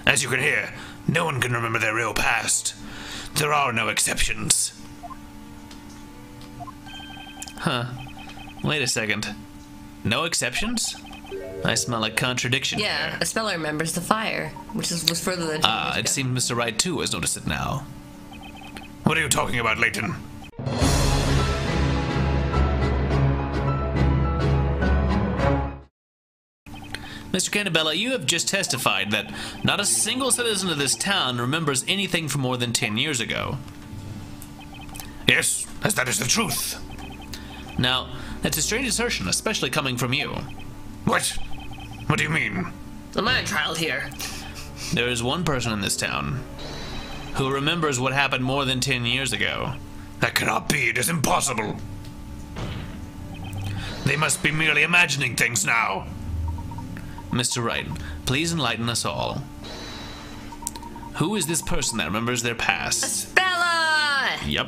As you can hear, no one can remember their real past. There are no exceptions. Huh. Wait a second. No exceptions? I smell a contradiction Yeah, here. Espella remembers the fire, which was further than 10 years ago. It seems Mr. Wright, too, has noticed it now. What are you talking about, Layton? Mr. Cantabella, you have just testified that not a single citizen of this town remembers anything from more than 10 years ago. Yes, as that is the truth. Now, that's a strange assertion, especially coming from you. What? What do you mean? The man child here. There is one person in this town who remembers what happened more than 10 years ago. That cannot be. It is impossible. They must be merely imagining things now. Mr. Wright, please enlighten us all. Who is this person that remembers their past? Espella! Yep.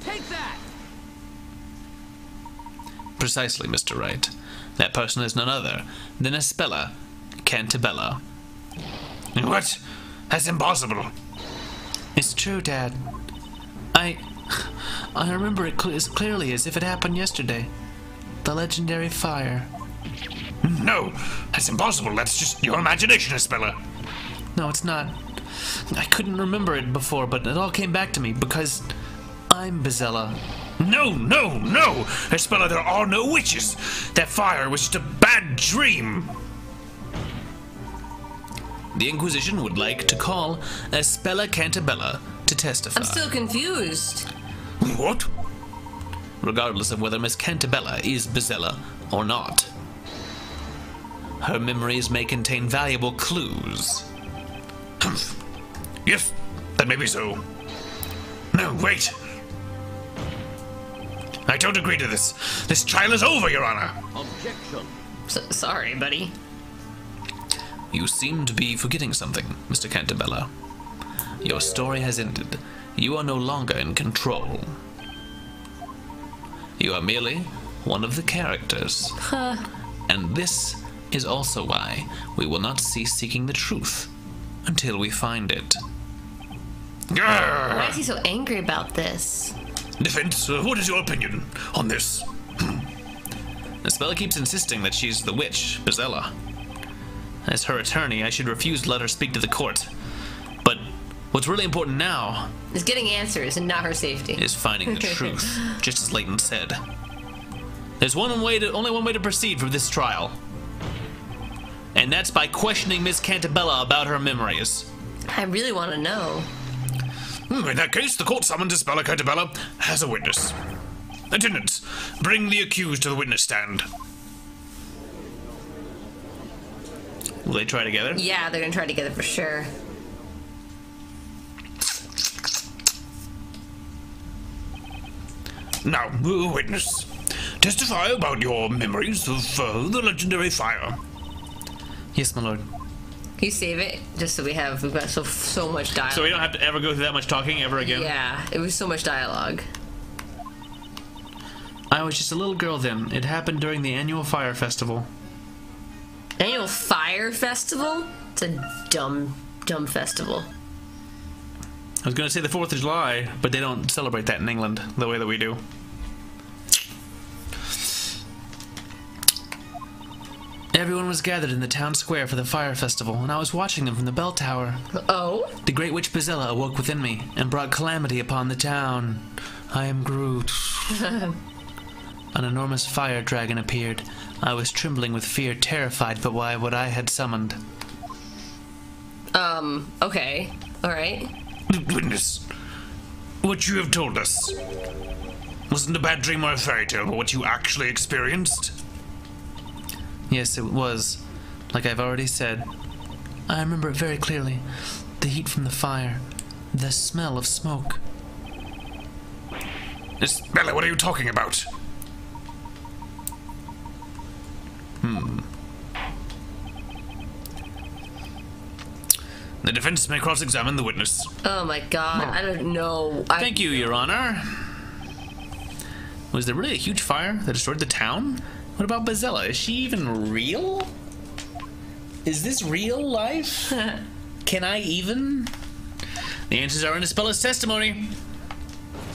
Take that! Precisely, Mr. Wright. That person is none other than Espella Cantabella. What? That's impossible. It's true, Dad. I remember it as clearly as if it happened yesterday. The legendary fire. No, that's impossible. That's just your imagination, Espella. No, it's not. I couldn't remember it before, but it all came back to me because I'm Bezella. No, no, no! Espella, there are no witches. That fire was just a bad dream. The Inquisition would like to call Espella Cantabella to testify. I'm still confused. What? Regardless of whether Miss Cantabella is Bezella or not. Her memories may contain valuable clues. Humph. Yes, that may be so. No, wait. I don't agree to this. This trial is over, Your Honor. Objection. Sorry, buddy. You seem to be forgetting something, Mr. Cantabella. Your story has ended. You are no longer in control. You are merely one of the characters. Huh. And this is also why we will not cease seeking the truth until we find it. Why is he so angry about this? Defense, what is your opinion on this? Espella keeps insisting that she's the witch, Bezella. As her attorney, I should refuse to let her speak to the court. But what's really important now Is getting answers and not her safety. is finding the truth, just as Layton said. There's only one way to proceed for this trial. And that's by questioning Miss Cantabella about her memories. I really want to know. In that case, the court summons Espella Cantabella as a witness. Attendants, bring the accused to the witness stand. Will they try together? Yeah, they're gonna try together for sure. Now, witness, testify about your memories of the legendary fire. Yes, my lord. Can you save it? Just so we've got so much dialogue. So we don't have to ever go through that much talking ever again? Yeah, it was so much dialogue. I was just a little girl then. It happened during the annual fire festival. Annual fire festival? It's a dumb festival. I was going to say the 4th of July, but they don't celebrate that in England the way that we do. Everyone was gathered in the town square for the fire festival, and I was watching them from the bell tower. Oh? The great witch Bezella awoke within me and brought calamity upon the town. I am Groot. An enormous fire dragon appeared. I was trembling with fear, terrified by what I had summoned. Okay. Alright. Witness, what you have told us wasn't a bad dream or a fairy tale, but what you actually experienced? Yes, it was. Like I've already said. I remember it very clearly. The heat from the fire. The smell of smoke. Espella, what are you talking about? The defense may cross-examine the witness. Oh my god, I don't know. Thank you, Your Honor. Was there really a huge fire that destroyed the town? What about Bezella? Is she even real? Is this real life? Can I even? The answers are in Ispella's testimony.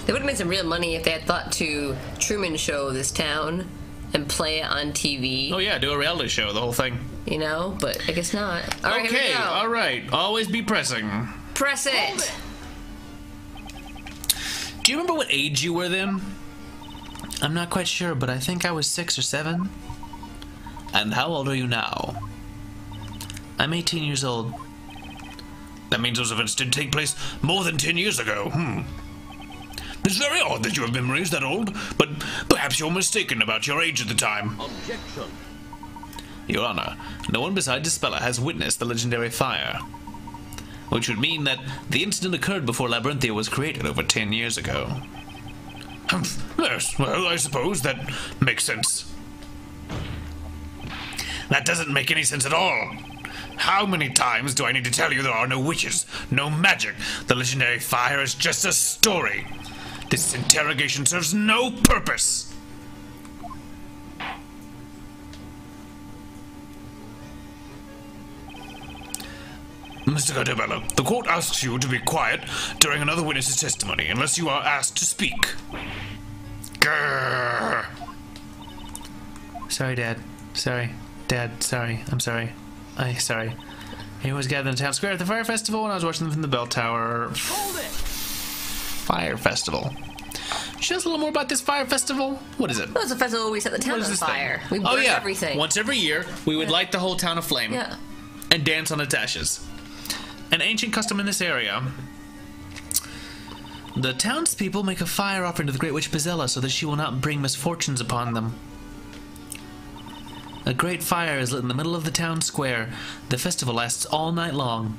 They would have made some real money if they had thought to Truman Show this town and play it on TV. Oh yeah, do a reality show, the whole thing. You know, but I guess not. All right, Okay, here we go. all right. Always be pressing. Press it. Do you remember what age you were then? I'm not quite sure, but I think I was 6 or 7. And how old are you now? I'm 18 years old. That means those events did take place more than 10 years ago. It's very odd that you have memories that old, but perhaps you're mistaken about your age at the time. Objection. Your Honor, no one besides Ispella has witnessed the legendary fire. Which would mean that the incident occurred before Labyrinthia was created over 10 years ago. Yes, well, I suppose that makes sense. That doesn't make any sense at all. How many times do I need to tell you there are no witches, no magic? The legendary fire is just a story. This interrogation serves no purpose. Mr. Cardebello, the court asks you to be quiet during another witness's testimony unless you are asked to speak. Grrr. Sorry, Dad. Sorry. Dad, sorry. I'm sorry. Sorry. He was gathered in the town square at the fire festival, and I was watching them from the bell tower. Hold it. Fire festival. Show us a little more about this fire festival. What is it? Well, it's a festival where we set the town What is on this fire. thing? We burn everything. Once every year, we would light the whole town aflame Yeah. and dance on its ashes. An ancient custom in this area. The townspeople make a fire offering to the Great Witch Bizella so that she will not bring misfortunes upon them. A great fire is lit in the middle of the town square. The festival lasts all night long,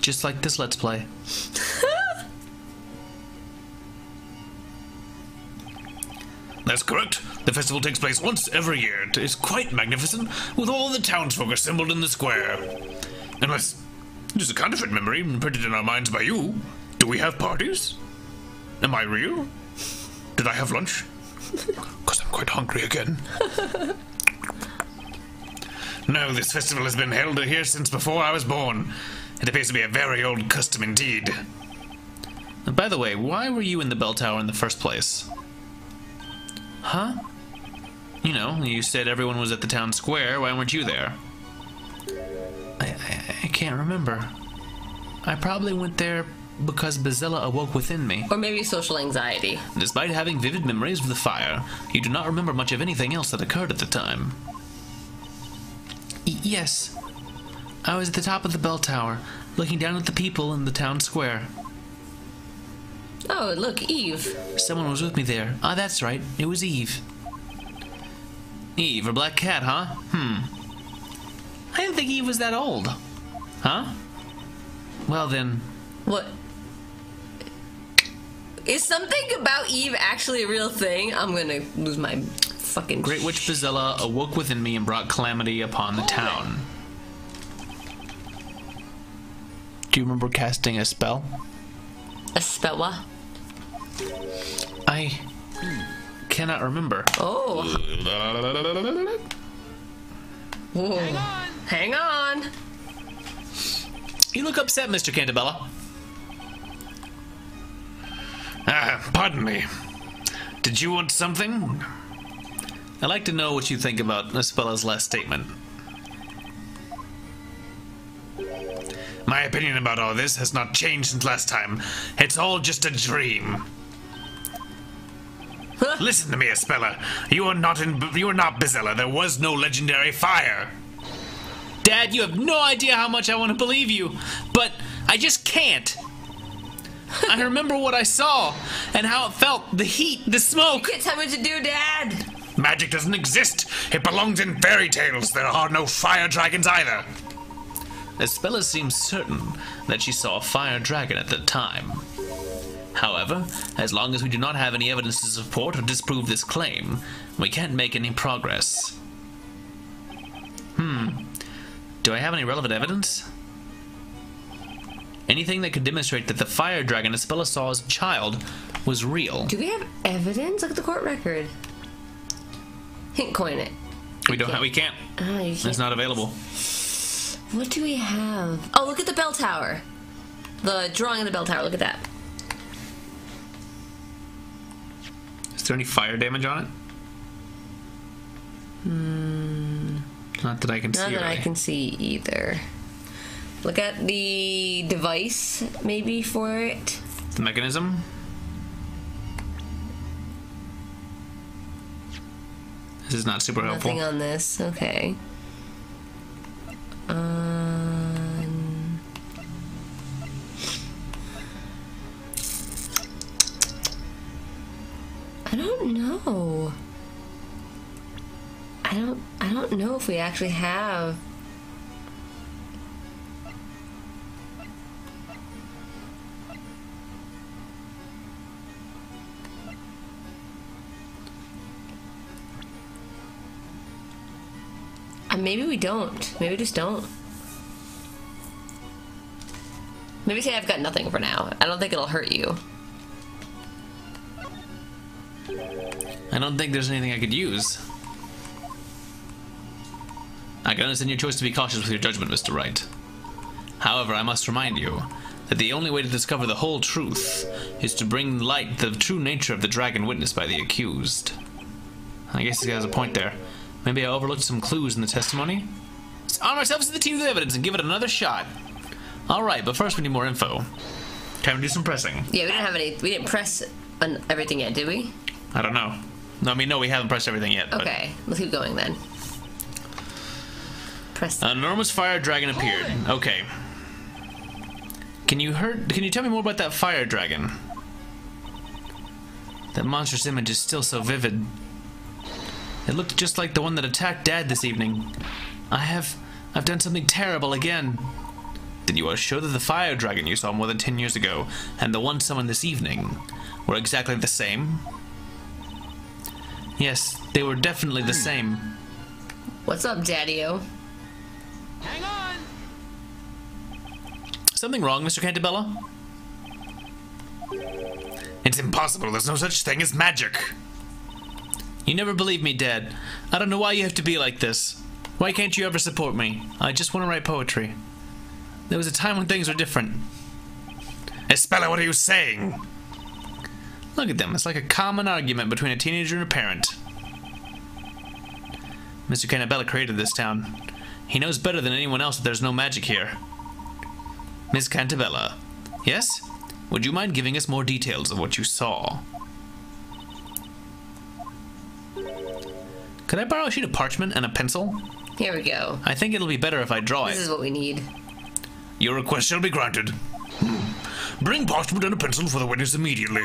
just like this Let's Play. That's correct. The festival takes place once every year. It is quite magnificent, with all the townsfolk assembled in the square. Unless it is a counterfeit memory imprinted in our minds by you. Do we have parties? Am I real? Did I have lunch? Because I'm quite hungry again. No, this festival has been held here since before I was born. It appears to be a very old custom indeed. And by the way, why were you in the bell tower in the first place? Huh? You know, you said everyone was at the town square. Why weren't you there? I can't remember. I probably went there because Bizella awoke within me. Or maybe social anxiety. Despite having vivid memories of the fire, you do not remember much of anything else that occurred at the time. Yes. I was at the top of the bell tower, looking down at the people in the town square. Oh, look, Eve. Someone was with me there. Ah, that's right. It was Eve. Eve, a black cat, huh? I didn't think Eve was that old. Huh? Well then... What? Is something about Eve actually a real thing? I'm gonna lose my fucking... Great Witch Bizella awoke within me and brought calamity upon the town. Do you remember casting a spell? A spell what? I cannot remember. Oh. Whoa. Hang on. You look upset, Mr. Cantabella. Pardon me. Did you want something? I'd like to know what you think about Ispella's last statement. My opinion about all this has not changed since last time. It's all just a dream. Listen to me, Ispella. You are not Bizella. There was no legendary fire. Dad, you have no idea how much I want to believe you, but I just can't. I remember what I saw and how it felt, the heat, the smoke. You can't tell me what to do, Dad. Magic doesn't exist. It belongs in fairy tales. There are no fire dragons either. Ispella seems certain that she saw a fire dragon at the time. However, as long as we do not have any evidence to support or disprove this claim, we can't make any progress. Do I have any relevant evidence? Anything that could demonstrate that the fire dragon Ispella saw as a child was real. Do we have evidence? Look at the court record. Hint coin it. We can't. Oh, you It's can't. not available. What do we have? Oh, look at the bell tower. The drawing of the bell tower. Look at that. Is there any fire damage on it? Not that I can see. Not that I really. can see either. Look at the device, maybe, for it. The mechanism? This is not super helpful. Nothing on this. Okay. I don't know. I don't know if we actually have. Maybe we don't. Maybe we just don't. Maybe say I've got nothing for now. I don't think it'll hurt you. I don't think there's anything I could use. I can understand your choice to be cautious with your judgment, Mr. Wright. However, I must remind you that the only way to discover the whole truth is to bring to light the true nature of the dragon witnessed by the accused. I guess he has a point there. Maybe I overlooked some clues in the testimony? Let's arm ourselves to the teeth of evidence and give it another shot. Alright, but first we need more info. Time to do some pressing. Yeah, we didn't have any. We didn't press on everything yet, did we? I don't know. No, I mean, no, we haven't pressed everything yet. Okay, let's keep going then. Press. An enormous fire dragon appeared. Okay. Can you tell me more about that fire dragon? That monstrous image is still so vivid. It looked just like the one that attacked Dad this evening. I've done something terrible again. Then you are sure that the fire dragon you saw more than 10 years ago and the one summoned this evening were exactly the same? Yes, they were definitely the same. What's up, Daddy-O? Hang on! Something wrong, Mr. Cantabella? It's impossible. There's no such thing as magic. You never believe me, Dad. I don't know why you have to be like this. Why can't you ever support me? I just want to write poetry. There was a time when things were different. Espella, what are you saying? Look at them. It's like a common argument between a teenager and a parent. Mr. Cantabella created this town. He knows better than anyone else that there's no magic here. Miss Cantabella, yes? Would you mind giving us more details of what you saw? Could I borrow a sheet of parchment and a pencil? Here we go. I think it'll be better if I draw This it. is what we need. Your request shall be granted. Bring parchment and a pencil for the witness immediately.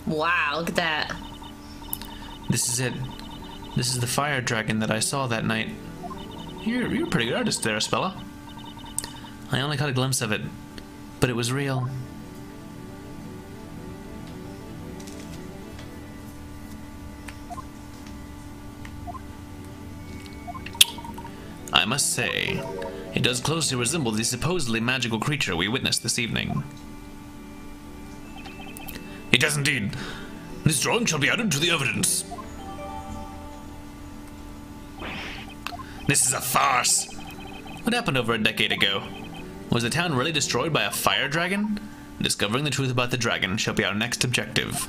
Wow, look at that. This is it. This is the fire dragon that I saw that night. You're a pretty good artist there, Espella. I only caught a glimpse of it, but it was real. I must say, it does closely resemble the supposedly magical creature we witnessed this evening. It does indeed. This drawing shall be added to the evidence. This is a farce. What happened over a decade ago? Was the town really destroyed by a fire dragon? Discovering the truth about the dragon shall be our next objective.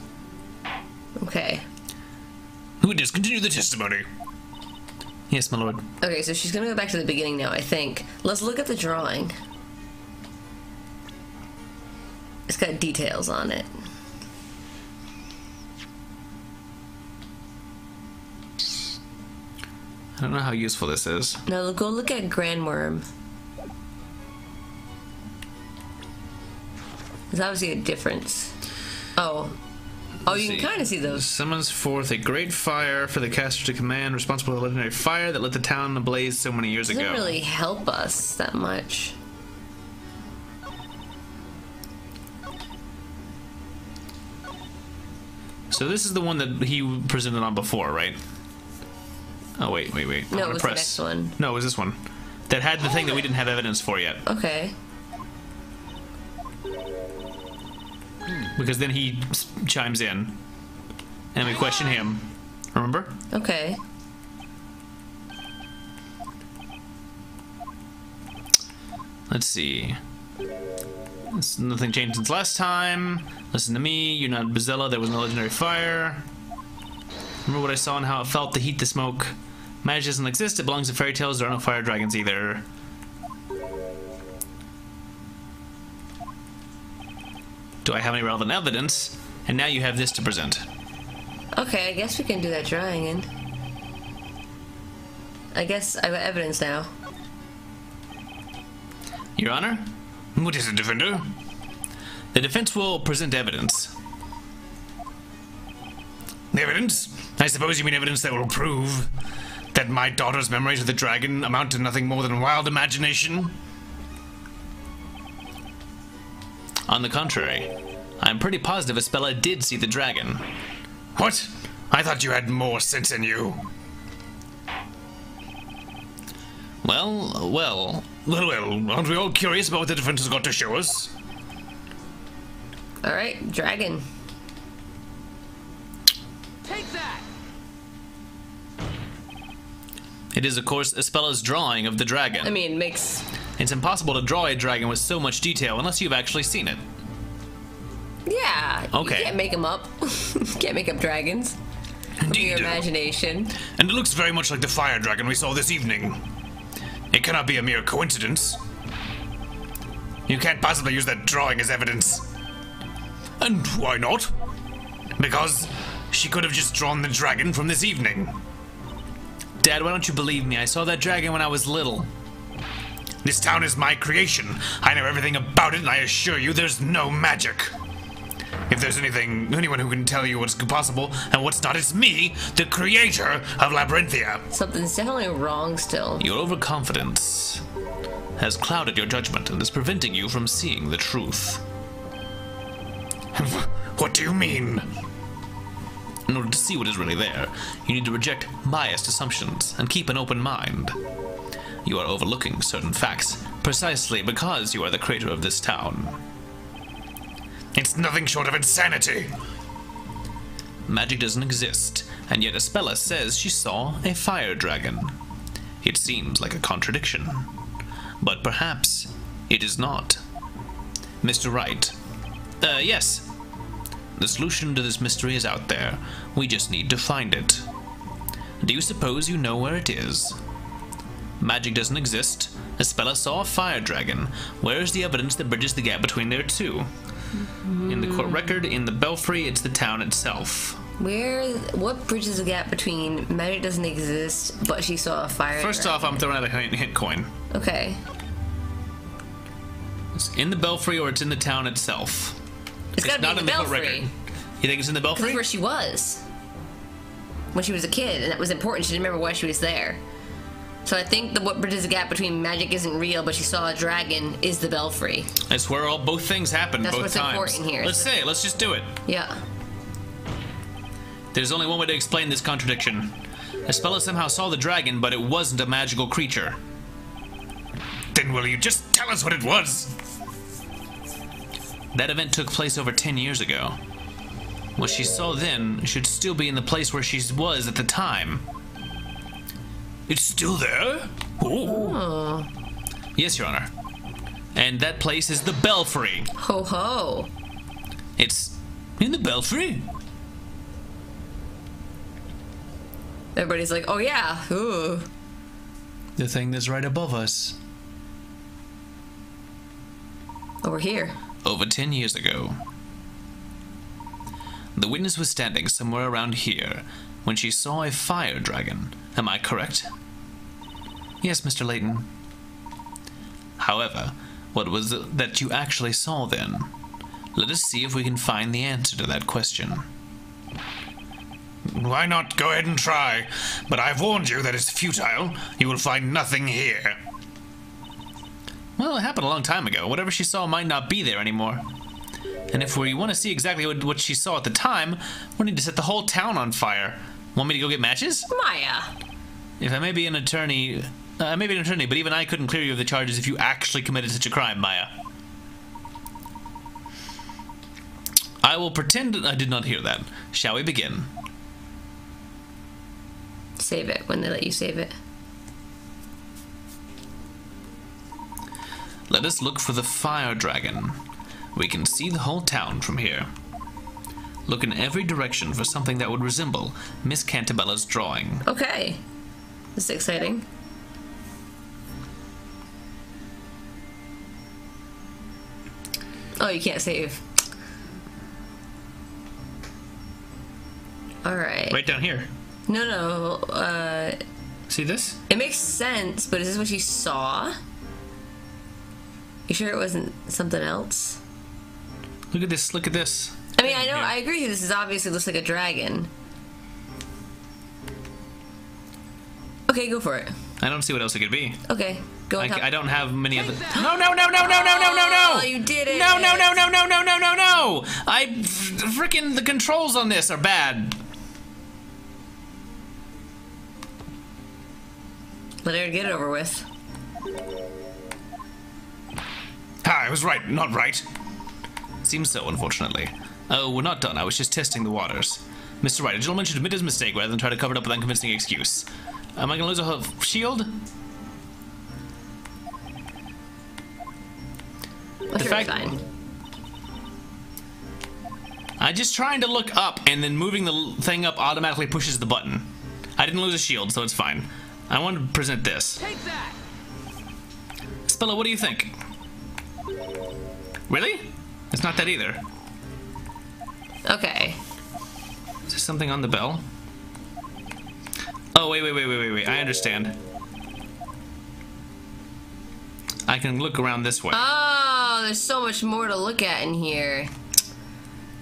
Okay. We discontinue the testimony. Yes, my lord. Okay, so she's gonna go back to the beginning now, I think. Let's look at the drawing. It's got details on it. I don't know how useful this is. Now go look at Grandworm. There's obviously a difference. Oh. Oh, you can kind of see those. Summons forth a great fire for the caster to command, responsible for the legendary fire that lit the town ablaze so many years Doesn't ago. really help us that much. So this is the one that he presented on before, right? Oh, wait. No, I'm it gonna was the next one. No, it was this one. That had the thing that we didn't have evidence for yet. Okay. Because then he chimes in, and we question him. Remember? Okay. Let's see. Nothing changed since last time. Listen to me. You're not Bazilla. There was no legendary fire. Remember what I saw and how it felt to heat the smoke. Magic doesn't exist. It belongs to fairy tales. There are no fire dragons either. Do I have any relevant evidence? And now you have this to present. Okay, I guess we can do that drawing in. I guess I've got evidence now. Your Honor? What is it, Defender? The defense will present evidence. Evidence? I suppose you mean evidence that will prove that my daughter's memories of the dragon amount to nothing more than wild imagination? On the contrary, I'm pretty positive Espella did see the dragon. What? I thought you had more sense in you. Well, Well, aren't we all curious about what the defense has got to show us? Alright, dragon. Take that! it is of course Espella's drawing of the dragon. I mean, it makes... It's impossible to draw a dragon with so much detail unless you've actually seen it. Yeah. Okay. You can't make them up. You can't make up dragons. From your Indeed. imagination. And it looks very much like the fire dragon we saw this evening. It cannot be a mere coincidence. You can't possibly use that drawing as evidence. And why not? Because she could have just drawn the dragon from this evening. Dad, why don't you believe me? I saw that dragon when I was little. This town is my creation. I know everything about it, and I assure you there's no magic. If there's anyone who can tell you what's possible and what's not, it's me, the creator of Labyrinthia. Something's definitely wrong still. Your overconfidence has clouded your judgment and is preventing you from seeing the truth. What do you mean? In order to see what is really there, you need to reject biased assumptions and keep an open mind. You are overlooking certain facts precisely because you are the creator of this town. It's nothing short of insanity. Magic doesn't exist, and yet Espella says she saw a fire dragon. It seems like a contradiction, but perhaps it is not. Mr. Wright. Yes. The solution to this mystery is out there. We just need to find it. Do you suppose you know where it is? Magic doesn't exist. Espella saw a fire dragon. Where is the evidence that bridges the gap between their two? In the court record, in the belfry, it's the town itself. What bridges the gap between magic doesn't exist, but she saw a fire First off, I'm throwing out a hint coin. Okay. It's in the belfry or it's in the town itself. It's gotta be in the court belfry. record. You think it's in the That's belfry? where she was. When she was a kid, and that was important. She didn't remember why she was there. So I think what bridges the gap between magic isn't real, but she saw a dragon is the belfry. That's where both things happen, That's both what's times. important here. Let's say it. Let's just do it. Yeah. There's only one way to explain this contradiction. Espella somehow saw the dragon, but it wasn't a magical creature. Then will you just tell us what it was? That event took place over 10 years ago. What she saw then should still be in the place where she was at the time. It's still there? Oh. Yes, Your Honor. And that place is the belfry. Ho ho. It's in the belfry? Everybody's like, oh yeah. Ooh. The thing that's right above us. Over here. Over 10 years ago. The witness was standing somewhere around here when she saw a fire dragon. Am I correct? Yes, Mr. Layton. However, what was it that you actually saw then? Let us see if we can find the answer to that question. Why not go ahead and try? But I've warned you that it's futile. You will find nothing here. Well, it happened a long time ago. Whatever she saw might not be there anymore. And if we want to see exactly what she saw at the time, we'll need to set the whole town on fire. Want me to go get matches? Maya. If I may be an attorney, but even I couldn't clear you of the charges if you actually committed such a crime, Maya. I will pretend I did not hear that. Shall we begin? Save it when they let you save it. Let us look for the fire dragon. We can see the whole town from here. Look in every direction for something that would resemble Miss Cantabella's drawing. Okay. This is exciting. Oh, you can't save. Alright. Right down here. No. See this? It makes sense, but is this what you saw? You sure it wasn't something else? Look at this, look at this. I mean, I know, I agree, this is obviously looks like a dragon. Okay, go for it. I don't see what else it could be. Okay, go on top. I don't have many other... No, no, no, no, no, no, no, no, no! Oh, you did it! No, no, no, no, no, no, no, no, no! Frickin' the controls on this are bad. Let her get it over with. I was right, not right. Seems so, unfortunately. Oh, we're not done. I was just testing the waters. Mr. Wright, a gentleman should admit his mistake rather than try to cover it up with unconvincing excuse. Am I gonna lose a shield? Well, sure, it's fine. I'm just trying to look up, and then moving the thing up automatically pushes the button. I didn't lose a shield, so it's fine. I want to present this. Take that. Spilla, what do you think? Really? It's not that either. Okay. Is there something on the bell? Oh, wait. I understand. I can look around this way. Oh, there's so much more to look at in here.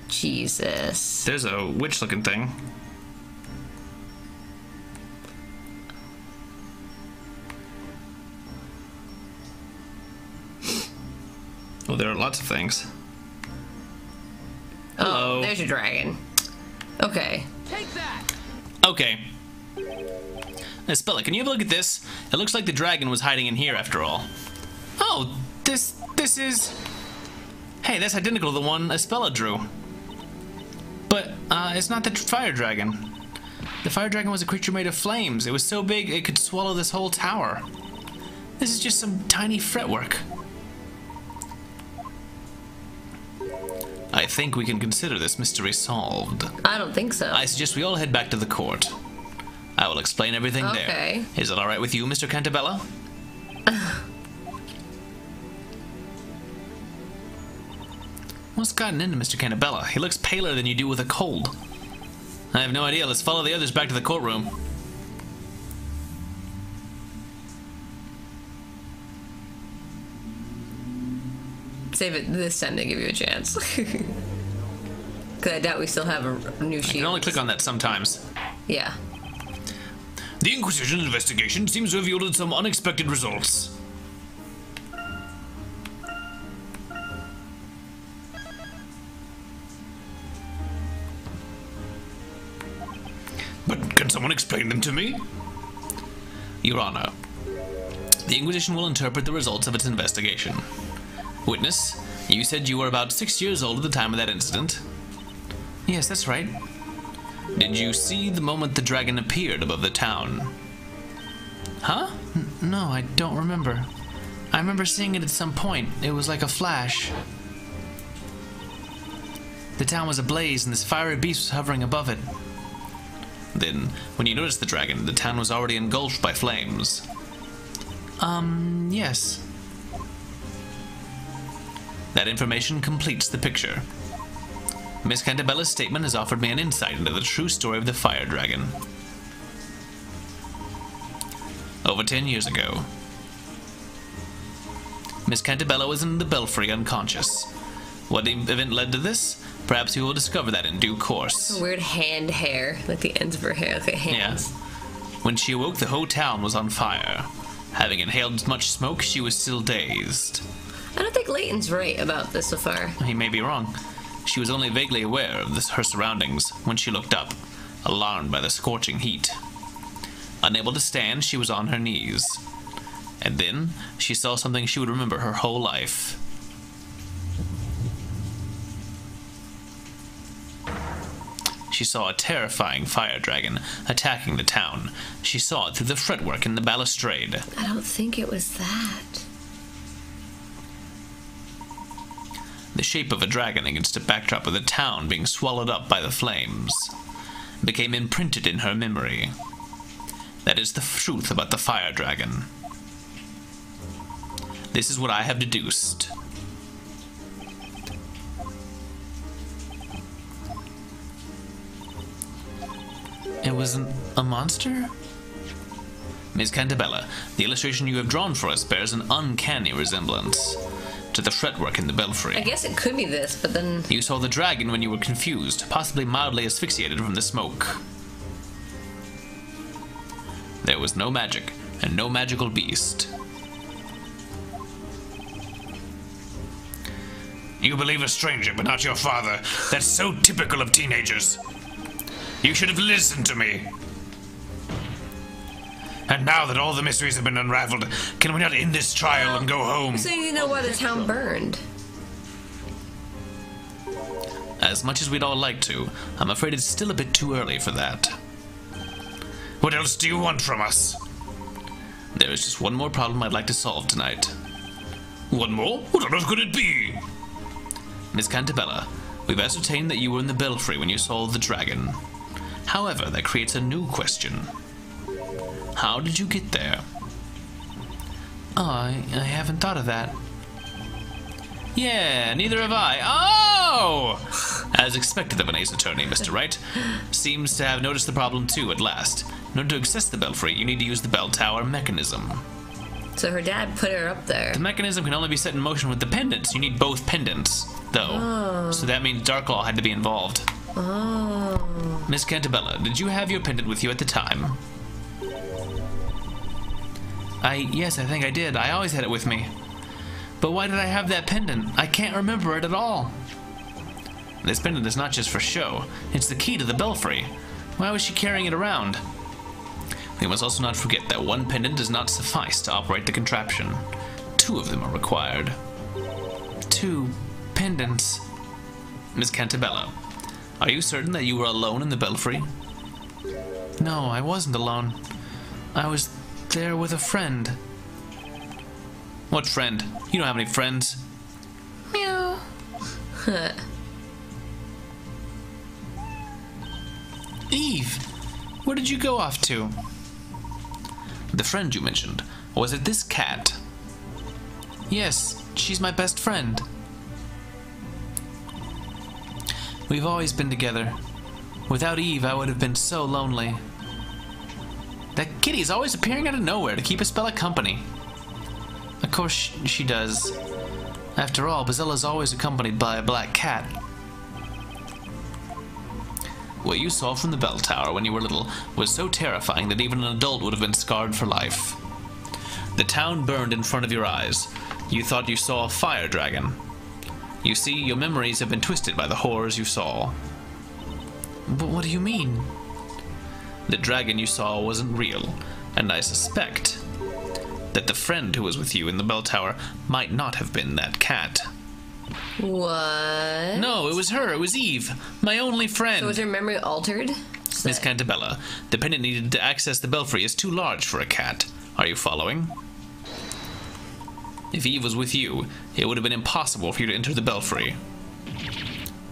Jesus. There's a witch-looking thing. Oh, there are lots of things. Hello. Oh, there's your dragon. Okay. Take that. Okay. Now, Spella, can you have a look at this? It looks like the dragon was hiding in here after all. Oh, this is... Hey, that's identical to the one Espella drew. But, it's not the fire dragon. The fire dragon was a creature made of flames. It was so big it could swallow this whole tower. This is just some tiny fretwork. I think we can consider this mystery solved. I don't think so. I suggest we all head back to the court. I will explain everything Okay. there. Is it alright with you, Mr. Cantabella? What's gotten into Mr. Cantabella? He looks paler than you do with a cold. I have no idea. Let's follow the others back to the courtroom. Save it this time to give you a chance. Because I doubt we still have a new sheet. You can only click on that sometimes. Yeah. The Inquisition investigation seems to have yielded some unexpected results. But can someone explain them to me? Your Honor, the Inquisition will interpret the results of its investigation. Witness, you said you were about 6 years old at the time of that incident. Yes, that's right. Did you see the moment the dragon appeared above the town? Huh? No, I don't remember. I remember seeing it at some point. It was like a flash. The town was ablaze and this fiery beast was hovering above it. Then, when you noticed the dragon, the town was already engulfed by flames. Yes. That information completes the picture. Miss Cantabella's statement has offered me an insight into the true story of the fire dragon. Over 10 years ago, Miss Cantabella was in the belfry unconscious. What event led to this? Perhaps we will discover that in due course. Weird hand hair, like the ends of her hair, like hands. Yeah. When she awoke, the whole town was on fire. Having inhaled much smoke, she was still dazed. I don't think Layton's right about this so far. He may be wrong. She was only vaguely aware of her surroundings when she looked up, alarmed by the scorching heat. Unable to stand, she was on her knees. And then, she saw something she would remember her whole life. She she saw a terrifying fire dragon attacking the town. She saw it through the fretwork in the balustrade. I don't think it was that. The shape of a dragon against a backdrop of the town being swallowed up by the flames became imprinted in her memory. That is the truth about the fire dragon. This is what I have deduced. It wasn't a monster? Miss Cantabella, the illustration you have drawn for us bears an uncanny resemblance to the fretwork in the belfry. I guess it could be this, but then... You saw the dragon when you were confused, possibly mildly asphyxiated from the smoke. There was no magic, and no magical beast. You believe a stranger, but not your father. That's so typical of teenagers. You should have listened to me. And now that all the mysteries have been unraveled, can we not end this trial and go home? So you know why the town burned? As much as we'd all like to, I'm afraid it's still a bit too early for that. What else do you want from us? There is just one more problem I'd like to solve tonight. One more? What on earth could it be? Miss Cantabella, we've ascertained that you were in the belfry when you saw the dragon. However, that creates a new question. How did you get there? Oh, I haven't thought of that. Yeah, neither have I. Oh! As expected of an ace attorney, Mr. Wright. Seems to have noticed the problem too at last. In order to access the belfry, you need to use the bell tower mechanism. So her dad put her up there. The mechanism can only be set in motion with the pendants. You need both pendants, though. Oh. So that means Darklaw had to be involved. Oh. Miss Cantabella, did you have your pendant with you at the time? Yes, I think I did. I always had it with me. But why did I have that pendant? I can't remember it at all. This pendant is not just for show. It's the key to the belfry. Why was she carrying it around? We must also not forget that one pendant does not suffice to operate the contraption. 2 of them are required. 2 pendants? Miss Cantabella, are you certain that you were alone in the belfry? No, I wasn't alone. I was there with a friend. What friend? You don't have any friends. Meow. Eve, where did you go off to? The friend you mentioned, was it this cat? Yes, she's my best friend. We've always been together. Without Eve, I would have been so lonely. That kitty's always appearing out of nowhere to keep Bella company. Of course she does. After all, Bazilla's always accompanied by a black cat. What you saw from the bell tower when you were little was so terrifying that even an adult would have been scarred for life. The town burned in front of your eyes. You thought you saw a fire dragon. You see, your memories have been twisted by the horrors you saw. But what do you mean? The dragon you saw wasn't real, and I suspect that the friend who was with you in the bell tower might not have been that cat. What? No, it was her. It was Eve, my only friend. So was her memory altered? Miss Cantabella, the pendant needed to access the belfry is too large for a cat. Are you following? If Eve was with you, it would have been impossible for you to enter the belfry.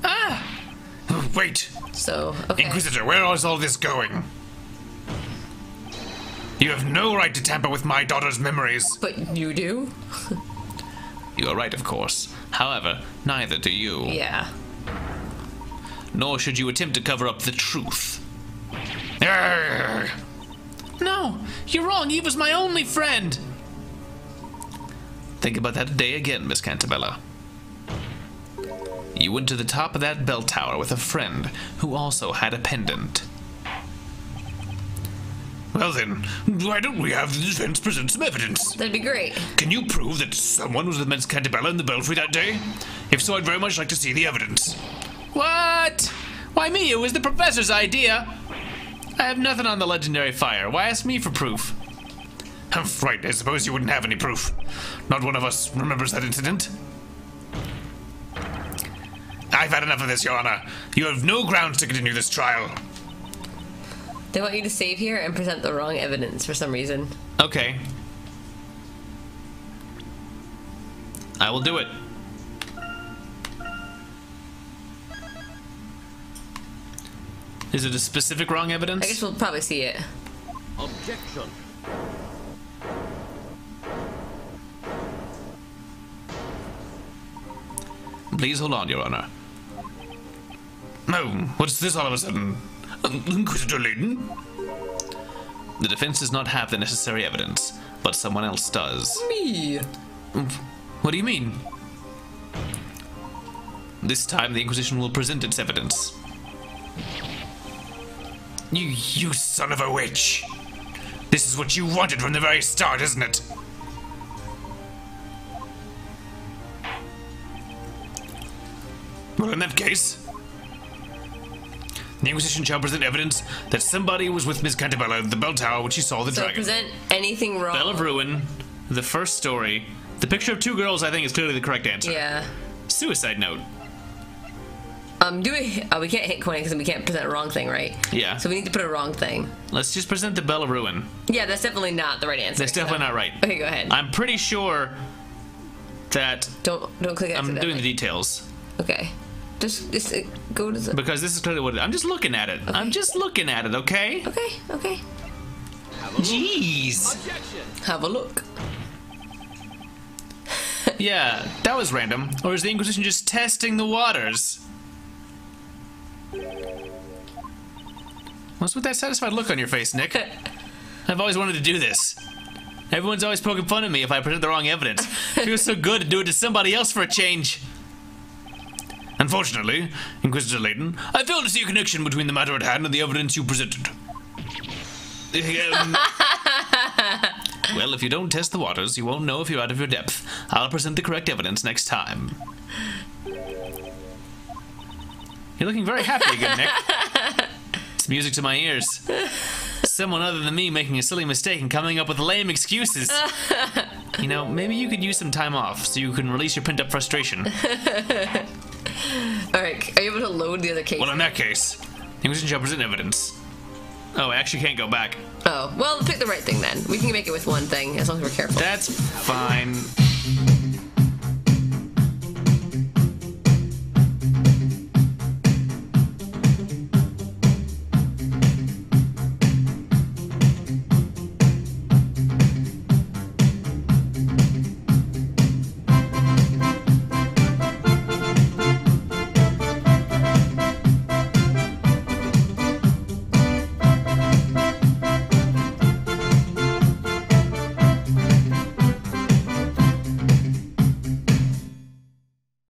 Ah! Wait! So, okay. Inquisitor, where is all this going? You have no right to tamper with my daughter's memories. But you do? You are right, of course. However, neither do you. Yeah. Nor should you attempt to cover up the truth. Arrgh. No, you're wrong. Eve was my only friend. Think about that day again, Miss Cantabella. You went to the top of that bell tower with a friend who also had a pendant. Well then, why don't we have the defense present some evidence? That'd be great. Can you prove that someone was with Miss Cantabella in the belfry that day? If so, I'd very much like to see the evidence. What? Why me? It was the professor's idea. I have nothing on the legendary fire. Why ask me for proof? Right, I suppose you wouldn't have any proof. Not one of us remembers that incident. I've had enough of this, Your Honor. You have no grounds to continue this trial. They want you to save here and present the wrong evidence for some reason. Okay. I will do it. Is it a specific wrong evidence? I guess we'll probably see it. Objection. Please hold on, Your Honor. Oh, what's this all of a sudden? Inquisitor Layton? The defense does not have the necessary evidence, but someone else does. Me. What do you mean? This time the Inquisition will present its evidence. You son of a witch! This is what you wanted from the very start, isn't it? Well, in that case, the Inquisition shall present evidence that somebody was with Miss Cantabella at the bell tower when she saw the So dragon. present anything wrong. Bell of Ruin, the first story. The picture of two girls, I think, is clearly the correct answer. Yeah. Suicide note. We can't hit coin because we can't present a wrong thing, right? Yeah. So we need to put a wrong thing. Let's just present the Bell of Ruin. Yeah, that's definitely not the right answer. That's definitely not right. Okay, go ahead. I'm pretty sure that Don't click I'm doing the accidentally. details. Okay. Just go to the... Because this is clearly what it is. I'm just looking at it. I'm just looking at it, okay? Okay. Jeez. Objection. Have a look. Yeah, that was random. Or is the Inquisition just testing the waters? What's with that satisfied look on your face, Nick? I've always wanted to do this. Everyone's always poking fun at me if I present the wrong evidence. It feels so good to do it to somebody else for a change. Unfortunately, Inquisitor Layton, I fail to see a connection between the matter at hand and the evidence you presented. Well, if you don't test the waters, you won't know if you're out of your depth. I'll present the correct evidence next time. You're looking very happy again, Nick. It's music to my ears. Someone other than me making a silly mistake and coming up with lame excuses. You know, maybe you could use some time off so you can release your pent-up frustration. Alright, are you able to load the other case? Well, in that case, the Inquisition shall present evidence. Oh, I actually can't go back. Oh, well, pick the right thing then. We can make it with one thing, as long as we're careful. That's fine.